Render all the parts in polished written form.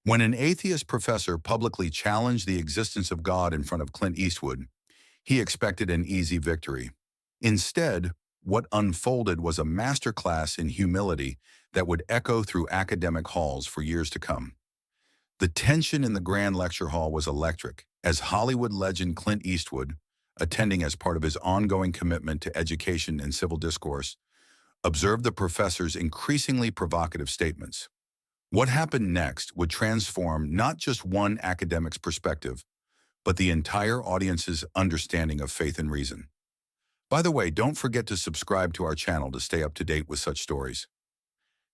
When an atheist professor publicly challenged the existence of God in front of Clint Eastwood, he expected an easy victory. Instead, what unfolded was a masterclass in humility that would echo through academic halls for years to come. The tension in the grand lecture hall was electric, as Hollywood legend Clint Eastwood, attending as part of his ongoing commitment to education and civil discourse, observed the professor's increasingly provocative statements. What happened next would transform not just one academic's perspective, but the entire audience's understanding of faith and reason. By the way, don't forget to subscribe to our channel to stay up to date with such stories.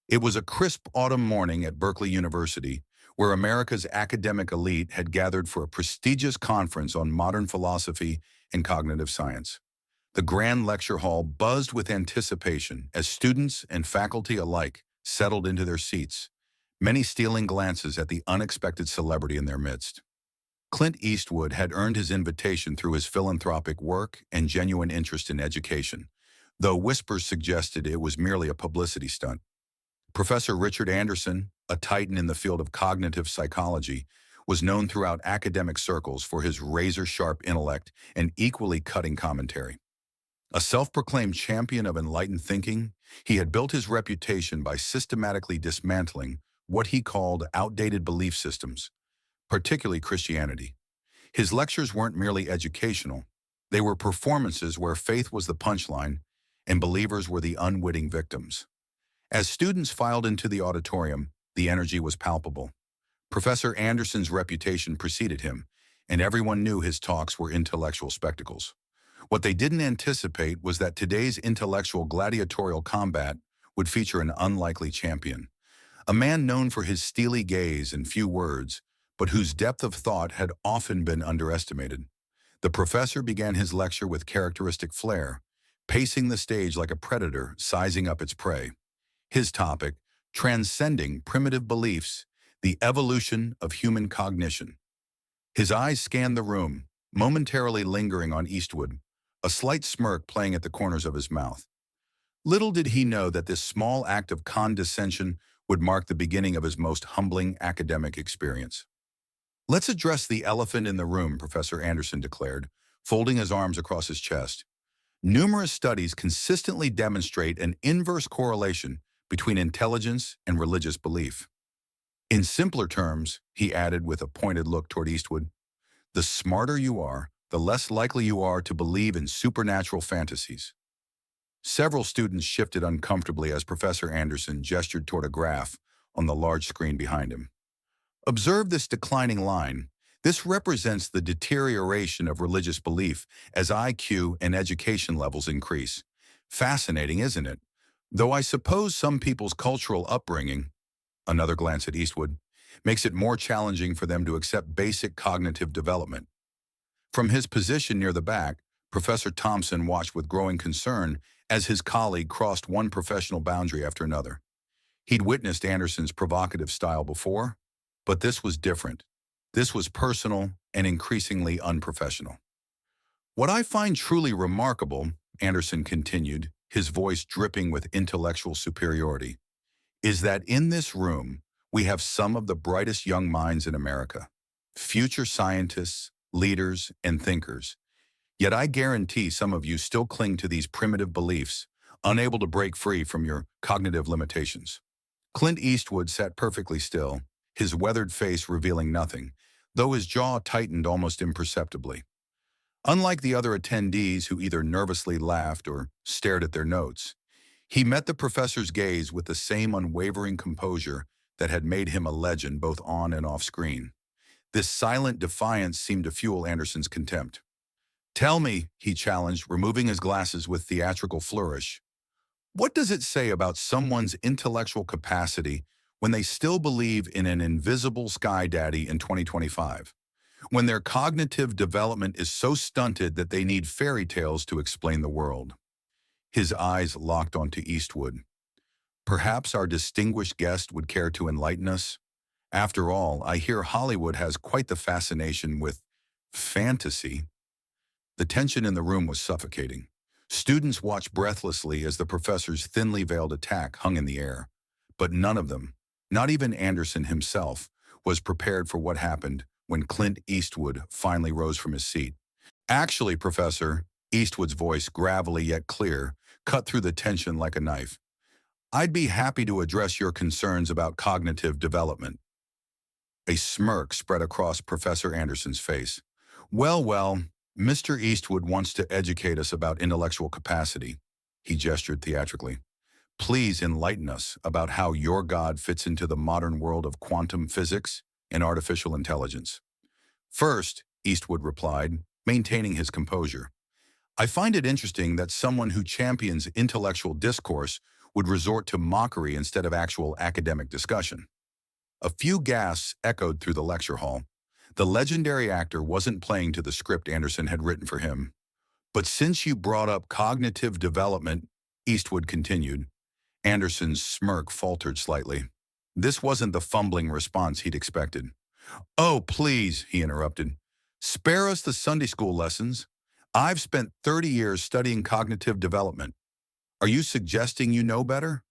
It was a crisp autumn morning at Berkeley University, where America's academic elite had gathered for a prestigious conference on modern philosophy and cognitive science. The grand lecture hall buzzed with anticipation as students and faculty alike settled into their seats, many stealing glances at the unexpected celebrity in their midst. Clint Eastwood had earned his invitation through his philanthropic work and genuine interest in education, though whispers suggested it was merely a publicity stunt. Professor Richard Anderson, a titan in the field of cognitive psychology, was known throughout academic circles for his razor-sharp intellect and equally cutting commentary. A self-proclaimed champion of enlightened thinking, he had built his reputation by systematically dismantling what he called outdated belief systems, particularly Christianity. His lectures weren't merely educational. They were performances where faith was the punchline and believers were the unwitting victims. As students filed into the auditorium, the energy was palpable. Professor Anderson's reputation preceded him, and everyone knew his talks were intellectual spectacles. What they didn't anticipate was that today's intellectual gladiatorial combat would feature an unlikely champion, a man known for his steely gaze and few words, but whose depth of thought had often been underestimated. The professor began his lecture with characteristic flair, pacing the stage like a predator sizing up its prey. His topic, transcending primitive beliefs, the evolution of human cognition. His eyes scanned the room, momentarily lingering on Eastwood, a slight smirk playing at the corners of his mouth. Little did he know that this small act of condescension would mark the beginning of his most humbling academic experience. "Let's address the elephant in the room," Professor Anderson declared, folding his arms across his chest. "Numerous studies consistently demonstrate an inverse correlation between intelligence and religious belief. In simpler terms," he added with a pointed look toward Eastwood, "the smarter you are, the less likely you are to believe in supernatural fantasies." Several students shifted uncomfortably as Professor Anderson gestured toward a graph on the large screen behind him. "Observe this declining line. This represents the deterioration of religious belief as IQ and education levels increase. Fascinating, isn't it? Though I suppose some people's cultural upbringing," another glance at Eastwood, "makes it more challenging for them to accept basic cognitive development." From his position near the back, Professor Thompson watched with growing concern as his colleague crossed one professional boundary after another. He'd witnessed Anderson's provocative style before, but this was different. This was personal and increasingly unprofessional. "What I find truly remarkable," Anderson continued, his voice dripping with intellectual superiority, "is that in this room, we have some of the brightest young minds in America, future scientists, leaders, and thinkers. Yet I guarantee some of you still cling to these primitive beliefs, unable to break free from your cognitive limitations." Clint Eastwood sat perfectly still, his weathered face revealing nothing, though his jaw tightened almost imperceptibly. Unlike the other attendees who either nervously laughed or stared at their notes, he met the professor's gaze with the same unwavering composure that had made him a legend both on and off screen. This silent defiance seemed to fuel Anderson's contempt. "Tell me," he challenged, removing his glasses with theatrical flourish, "what does it say about someone's intellectual capacity when they still believe in an invisible sky daddy in 2025? When their cognitive development is so stunted that they need fairy tales to explain the world?" His eyes locked onto Eastwood. "Perhaps our distinguished guest would care to enlighten us? After all, I hear Hollywood has quite the fascination with fantasy." The tension in the room was suffocating. Students watched breathlessly as the professor's thinly veiled attack hung in the air. But none of them, not even Anderson himself, was prepared for what happened when Clint Eastwood finally rose from his seat. Actually, Professor, Eastwood's voice, gravelly yet clear, cut through the tension like a knife. I'd be happy to address your concerns about cognitive development. A smirk spread across Professor Anderson's face. Well, Mr. Eastwood wants to educate us about intellectual capacity. He gestured theatrically. Please enlighten us about how your God fits into the modern world of quantum physics and artificial intelligence. First, Eastwood replied, maintaining his composure. I find it interesting that someone who champions intellectual discourse would resort to mockery instead of actual academic discussion. A few gasps echoed through the lecture hall. The legendary actor wasn't playing to the script Anderson had written for him. But since you brought up cognitive development, Eastwood continued. Anderson's smirk faltered slightly. This wasn't the fumbling response he'd expected. Oh, please, he interrupted. Spare us the Sunday school lessons. I've spent 30 years studying cognitive development. Are you suggesting you know better?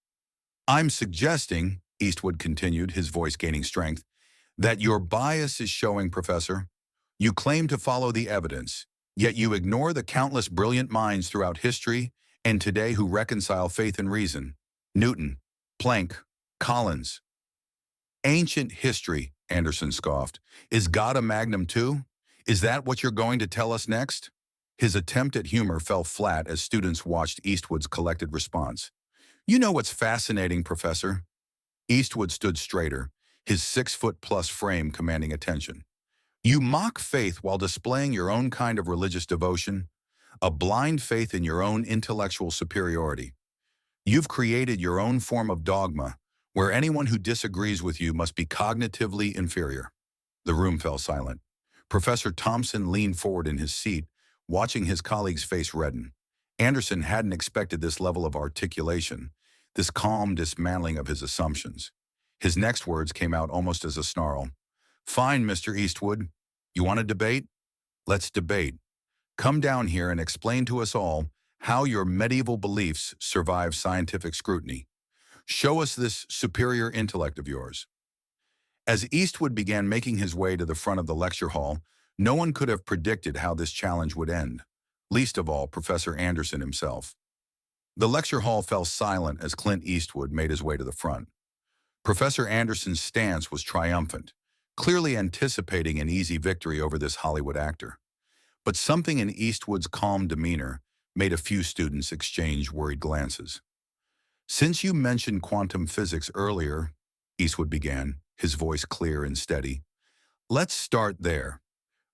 I'm suggesting, Eastwood continued, his voice gaining strength, that your bias is showing, Professor. You claim to follow the evidence, yet you ignore the countless brilliant minds throughout history and today who reconcile faith and reason. Newton, Planck, Collins. Ancient history, Anderson scoffed. Is God a magnum too? Is that what you're going to tell us next? His attempt at humor fell flat as students watched Eastwood's collected response. You know what's fascinating, Professor? Eastwood stood straighter, his 6-foot-plus frame commanding attention. You mock faith while displaying your own kind of religious devotion, a blind faith in your own intellectual superiority. You've created your own form of dogma, where anyone who disagrees with you must be cognitively inferior. The room fell silent. Professor Thompson leaned forward in his seat, watching his colleague's face redden. Anderson hadn't expected this level of articulation, this calm dismantling of his assumptions. His next words came out almost as a snarl. Fine, Mr. Eastwood. You want to debate? Let's debate. Come down here and explain to us all how your medieval beliefs survive scientific scrutiny. Show us this superior intellect of yours. As Eastwood began making his way to the front of the lecture hall, no one could have predicted how this challenge would end, least of all Professor Anderson himself. The lecture hall fell silent as Clint Eastwood made his way to the front. Professor Anderson's stance was triumphant, clearly anticipating an easy victory over this Hollywood actor. But something in Eastwood's calm demeanor made a few students exchange worried glances. Since you mentioned quantum physics earlier, Eastwood began, his voice clear and steady, let's start there.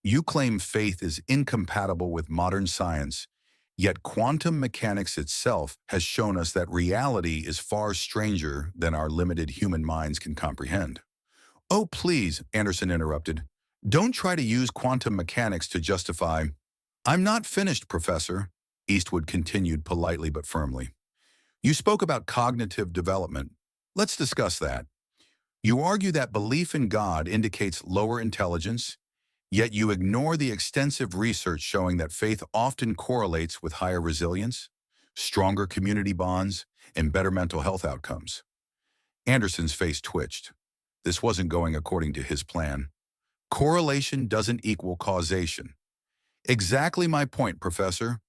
You claim faith is incompatible with modern science, yet quantum mechanics itself has shown us that reality is far stranger than our limited human minds can comprehend. Oh, please, Anderson interrupted. Don't try to use quantum mechanics to justify. I'm not finished, Professor, Eastwood continued politely but firmly. You spoke about cognitive development. Let's discuss that. You argue that belief in God indicates lower intelligence, yet you ignore the extensive research showing that faith often correlates with higher resilience, stronger community bonds, and better mental health outcomes. Anderson's face twitched. This wasn't going according to his plan. Correlation doesn't equal causation. Exactly my point, Professor.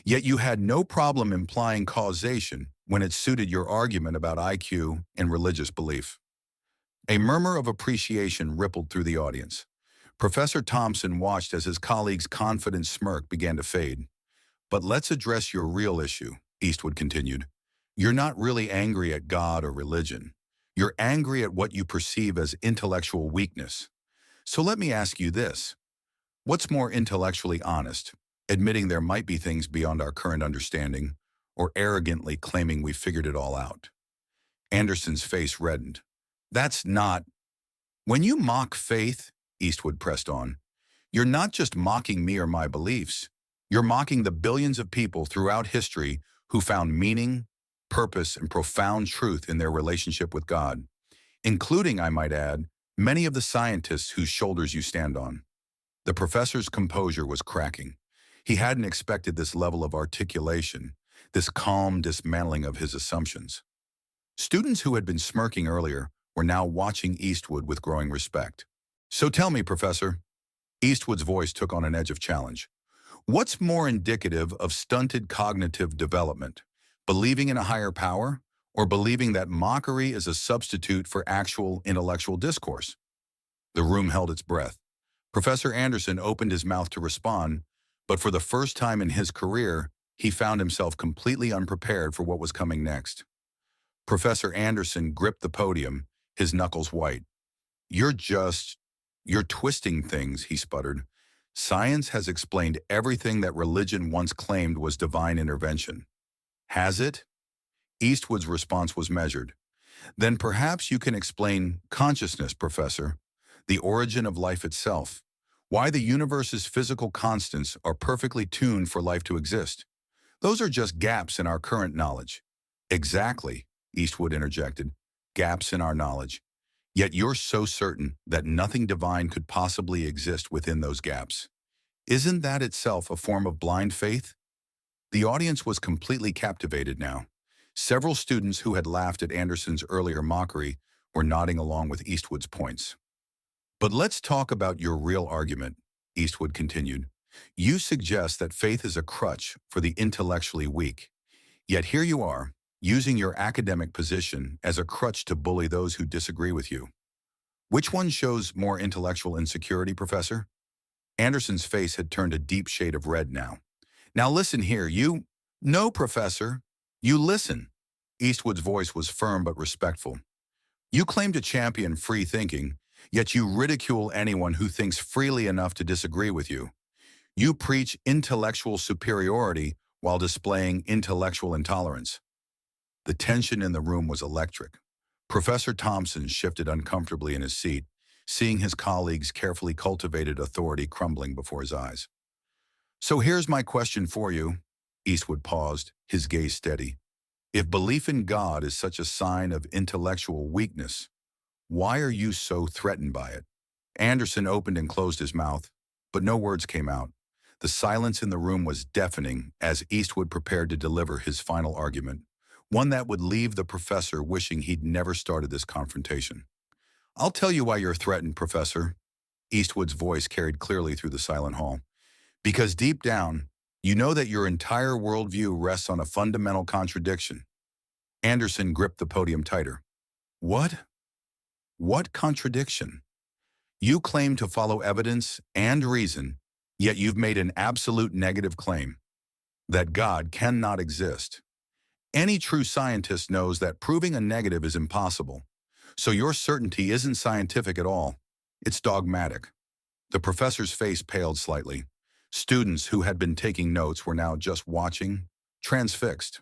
Yet you had no problem implying causation when it suited your argument about IQ and religious belief. A murmur of appreciation rippled through the audience. Professor Thompson watched as his colleague's confident smirk began to fade. But let's address your real issue, Eastwood continued. You're not really angry at God or religion. You're angry at what you perceive as intellectual weakness. So let me ask you this. What's more intellectually honest, admitting there might be things beyond our current understanding, or arrogantly claiming we figured it all out? Anderson's face reddened. That's not. When you mock faith, Eastwood pressed on, you're not just mocking me or my beliefs. You're mocking the billions of people throughout history who found meaning, purpose, and profound truth in their relationship with God, including, I might add, many of the scientists whose shoulders you stand on. The professor's composure was cracking. He hadn't expected this level of articulation, this calm dismantling of his assumptions. Students who had been smirking earlier were now watching Eastwood with growing respect. So tell me, Professor, Eastwood's voice took on an edge of challenge. What's more indicative of stunted cognitive development? Believing in a higher power or believing that mockery is a substitute for actual intellectual discourse? The room held its breath. Professor Anderson opened his mouth to respond, but for the first time in his career, he found himself completely unprepared for what was coming next. Professor Anderson gripped the podium, his knuckles white. You're just, you're twisting things, he sputtered. Science has explained everything that religion once claimed was divine intervention. Has it? Eastwood's response was measured. Then perhaps you can explain consciousness, Professor, the origin of life itself, why the universe's physical constants are perfectly tuned for life to exist. Those are just gaps in our current knowledge. Exactly, Eastwood interjected, gaps in our knowledge. Yet you're so certain that nothing divine could possibly exist within those gaps. Isn't that itself a form of blind faith? The audience was completely captivated now. Several students who had laughed at Anderson's earlier mockery were nodding along with Eastwood's points. But let's talk about your real argument, Eastwood continued. You suggest that faith is a crutch for the intellectually weak. Yet here you are, using your academic position as a crutch to bully those who disagree with you. Which one shows more intellectual insecurity, Professor? Anderson's face had turned a deep shade of red now. Now listen here, you— No, Professor. You listen. Eastwood's voice was firm but respectful. You claim to champion free thinking, yet you ridicule anyone who thinks freely enough to disagree with you. You preach intellectual superiority while displaying intellectual intolerance. The tension in the room was electric. Professor Thompson shifted uncomfortably in his seat, seeing his colleague's carefully cultivated authority crumbling before his eyes. So here's my question for you. Eastwood paused, his gaze steady. If belief in God is such a sign of intellectual weakness, why are you so threatened by it? Anderson opened and closed his mouth, but no words came out. The silence in the room was deafening as Eastwood prepared to deliver his final argument, one that would leave the professor wishing he'd never started this confrontation. I'll tell you why you're threatened, Professor. Eastwood's voice carried clearly through the silent hall. Because deep down, you know that your entire worldview rests on a fundamental contradiction. Anderson gripped the podium tighter. What? What contradiction? You claim to follow evidence and reason, yet you've made an absolute negative claim, that God cannot exist. Any true scientist knows that proving a negative is impossible. So your certainty isn't scientific at all. It's dogmatic. The professor's face paled slightly. Students who had been taking notes were now just watching, transfixed.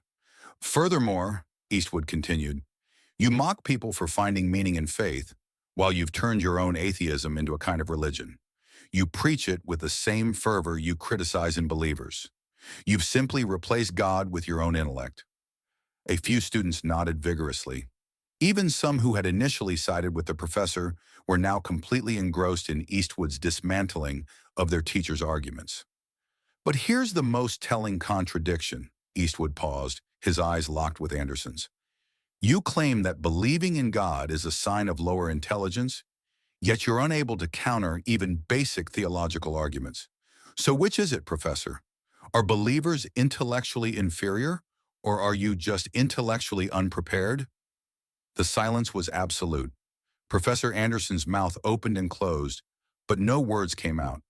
Furthermore, Eastwood continued, you mock people for finding meaning in faith, while you've turned your own atheism into a kind of religion. You preach it with the same fervor you criticize in believers. You've simply replaced God with your own intellect. A few students nodded vigorously. Even some who had initially sided with the professor were now completely engrossed in Eastwood's dismantling of their teacher's arguments. But here's the most telling contradiction. Eastwood paused, his eyes locked with Anderson's. You claim that believing in God is a sign of lower intelligence, yet you're unable to counter even basic theological arguments. So which is it, Professor? Are believers intellectually inferior, or are you just intellectually unprepared? The silence was absolute. Professor Anderson's mouth opened and closed, but no words came out.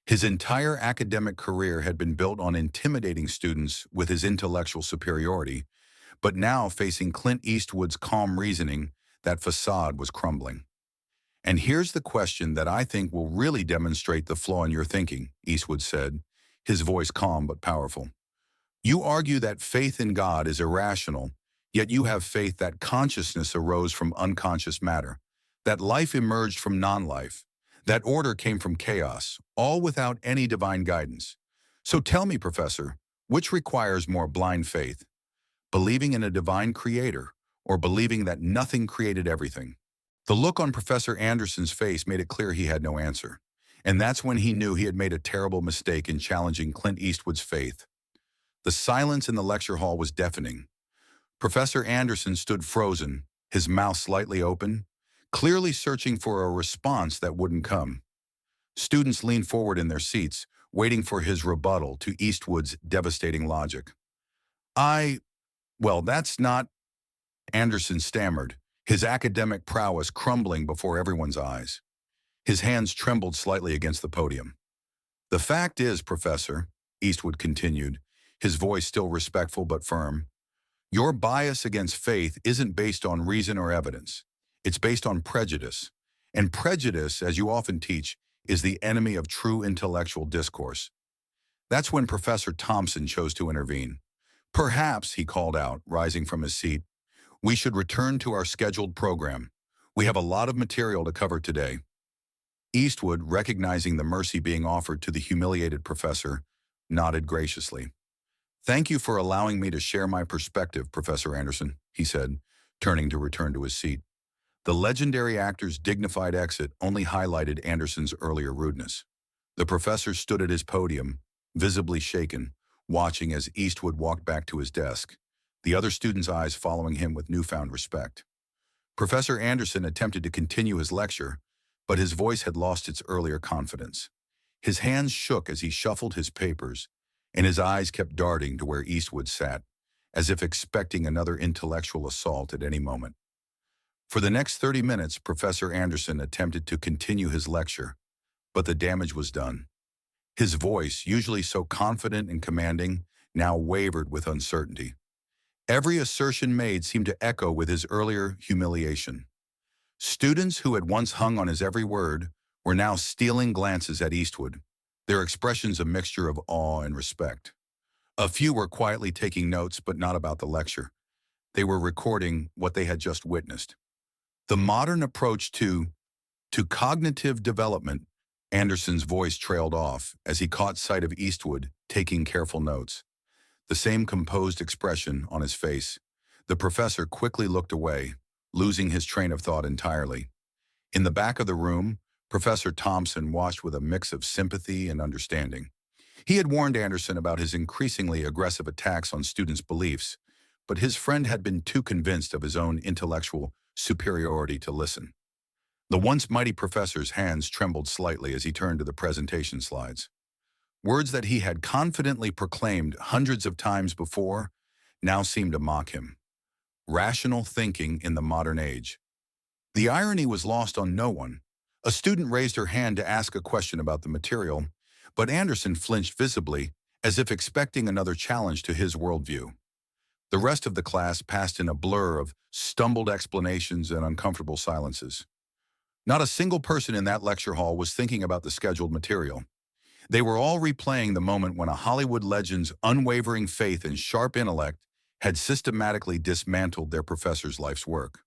His entire academic career had been built on intimidating students with his intellectual superiority, but now facing Clint Eastwood's calm reasoning, that facade was crumbling. And here's the question that I think will really demonstrate the flaw in your thinking, Eastwood said, his voice calm but powerful. You argue that faith in God is irrational, yet you have faith that consciousness arose from unconscious matter, that life emerged from non-life, that order came from chaos, all without any divine guidance. So tell me, Professor, which requires more blind faith? Believing in a divine creator, or believing that nothing created everything? The look on Professor Anderson's face made it clear he had no answer, and that's when he knew he had made a terrible mistake in challenging Clint Eastwood's faith. The silence in the lecture hall was deafening. Professor Anderson stood frozen, his mouth slightly open, clearly searching for a response that wouldn't come. Students leaned forward in their seats, waiting for his rebuttal to Eastwood's devastating logic. Well, that's not, Anderson stammered, his academic prowess crumbling before everyone's eyes. His hands trembled slightly against the podium. The fact is, Professor, Eastwood continued, his voice still respectful but firm, your bias against faith isn't based on reason or evidence. It's based on prejudice. And prejudice, as you often teach, is the enemy of true intellectual discourse. That's when Professor Thompson chose to intervene. Perhaps, he called out, rising from his seat, we should return to our scheduled program. We have a lot of material to cover today. Eastwood, recognizing the mercy being offered to the humiliated professor, nodded graciously. Thank you for allowing me to share my perspective, Professor Anderson, he said, turning to return to his seat. The legendary actor's dignified exit only highlighted Anderson's earlier rudeness. The professor stood at his podium, visibly shaken, watching as Eastwood walked back to his desk, the other students' eyes following him with newfound respect. Professor Anderson attempted to continue his lecture, but his voice had lost its earlier confidence. His hands shook as he shuffled his papers, and his eyes kept darting to where Eastwood sat, as if expecting another intellectual assault at any moment. For the next 30 minutes, Professor Anderson attempted to continue his lecture, but the damage was done. His voice, usually so confident and commanding, now wavered with uncertainty. Every assertion made seemed to echo with his earlier humiliation. Students who had once hung on his every word were now stealing glances at Eastwood, their expressions a mixture of awe and respect. A few were quietly taking notes, but not about the lecture. They were recording what they had just witnessed. The modern approach to cognitive development, Anderson's voice trailed off as he caught sight of Eastwood taking careful notes. The same composed expression on his face. The professor quickly looked away, losing his train of thought entirely. In the back of the room, Professor Thompson watched with a mix of sympathy and understanding. He had warned Anderson about his increasingly aggressive attacks on students' beliefs, but his friend had been too convinced of his own intellectual superiority to listen. The once mighty professor's hands trembled slightly as he turned to the presentation slides. Words that he had confidently proclaimed hundreds of times before now seemed to mock him. Rational thinking in the modern age. The irony was lost on no one. A student raised her hand to ask a question about the material, but Anderson flinched visibly, as if expecting another challenge to his worldview. The rest of the class passed in a blur of stumbled explanations and uncomfortable silences. Not a single person in that lecture hall was thinking about the scheduled material. They were all replaying the moment when a Hollywood legend's unwavering faith and sharp intellect had systematically dismantled their professor's life's work.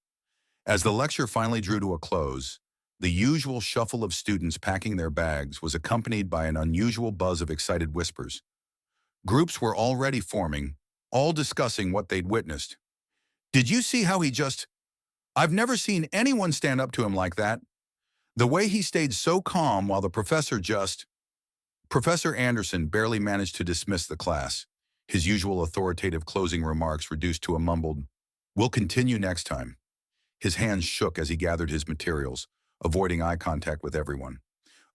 As the lecture finally drew to a close, the usual shuffle of students packing their bags was accompanied by an unusual buzz of excited whispers. Groups were already forming, all discussing what they'd witnessed. Did you see how he just... I've never seen anyone stand up to him like that. The way he stayed so calm while the professor just... Professor Anderson barely managed to dismiss the class, his usual authoritative closing remarks reduced to a mumbled, "We'll continue next time." His hands shook as he gathered his materials, avoiding eye contact with everyone.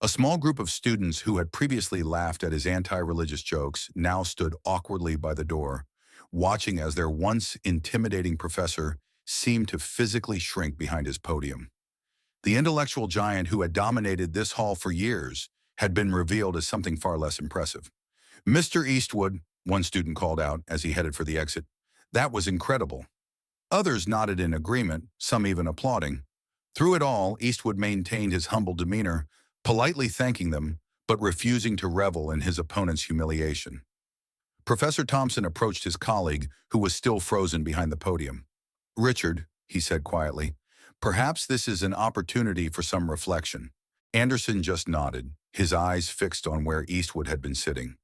A small group of students who had previously laughed at his anti-religious jokes now stood awkwardly by the door, watching as their once intimidating professor seemed to physically shrink behind his podium. The intellectual giant who had dominated this hall for years had been revealed as something far less impressive. "Mr. Eastwood," one student called out as he headed for the exit, "that was incredible." Others nodded in agreement, some even applauding. Through it all, Eastwood maintained his humble demeanor, politely thanking them, but refusing to revel in his opponent's humiliation. Professor Thompson approached his colleague, who was still frozen behind the podium. "Richard," he said quietly, "perhaps this is an opportunity for some reflection." Anderson just nodded, his eyes fixed on where Eastwood had been sitting.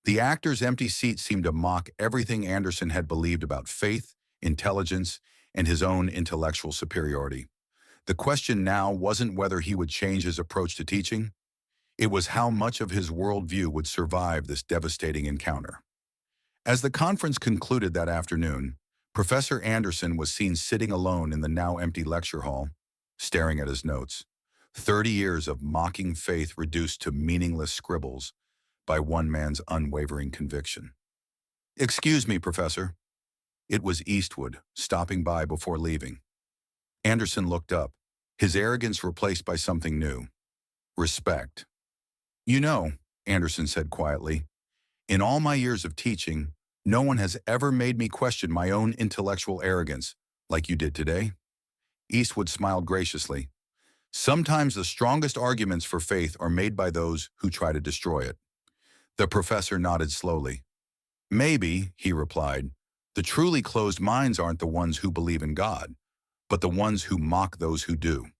The actor's empty seat seemed to mock everything Anderson had believed about faith, intelligence, and his own intellectual superiority. The question now wasn't whether he would change his approach to teaching. It was how much of his worldview would survive this devastating encounter. As the conference concluded that afternoon, Professor Anderson was seen sitting alone in the now empty lecture hall, staring at his notes. 30 years of mocking faith reduced to meaningless scribbles by one man's unwavering conviction. "Excuse me, Professor." It was Eastwood, stopping by before leaving. Anderson looked up, his arrogance replaced by something new: respect. "You know," Anderson said quietly, "in all my years of teaching, no one has ever made me question my own intellectual arrogance like you did today." Eastwood smiled graciously. "Sometimes the strongest arguments for faith are made by those who try to destroy it." The professor nodded slowly. "Maybe," he replied, "the truly closed minds aren't the ones who believe in God, but the ones who mock those who do."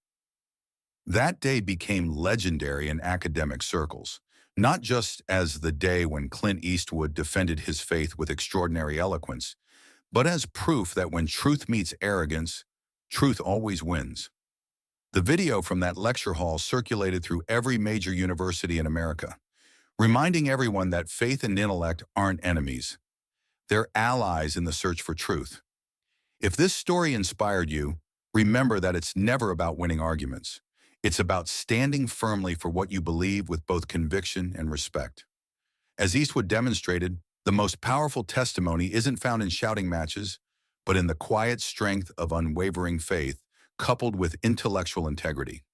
That day became legendary in academic circles, not just as the day when Clint Eastwood defended his faith with extraordinary eloquence, but as proof that when truth meets arrogance, truth always wins. The video from that lecture hall circulated through every major university in America, reminding everyone that faith and intellect aren't enemies. They're allies in the search for truth. If this story inspired you, remember that it's never about winning arguments. It's about standing firmly for what you believe with both conviction and respect. As Eastwood demonstrated, the most powerful testimony isn't found in shouting matches, but in the quiet strength of unwavering faith coupled with intellectual integrity.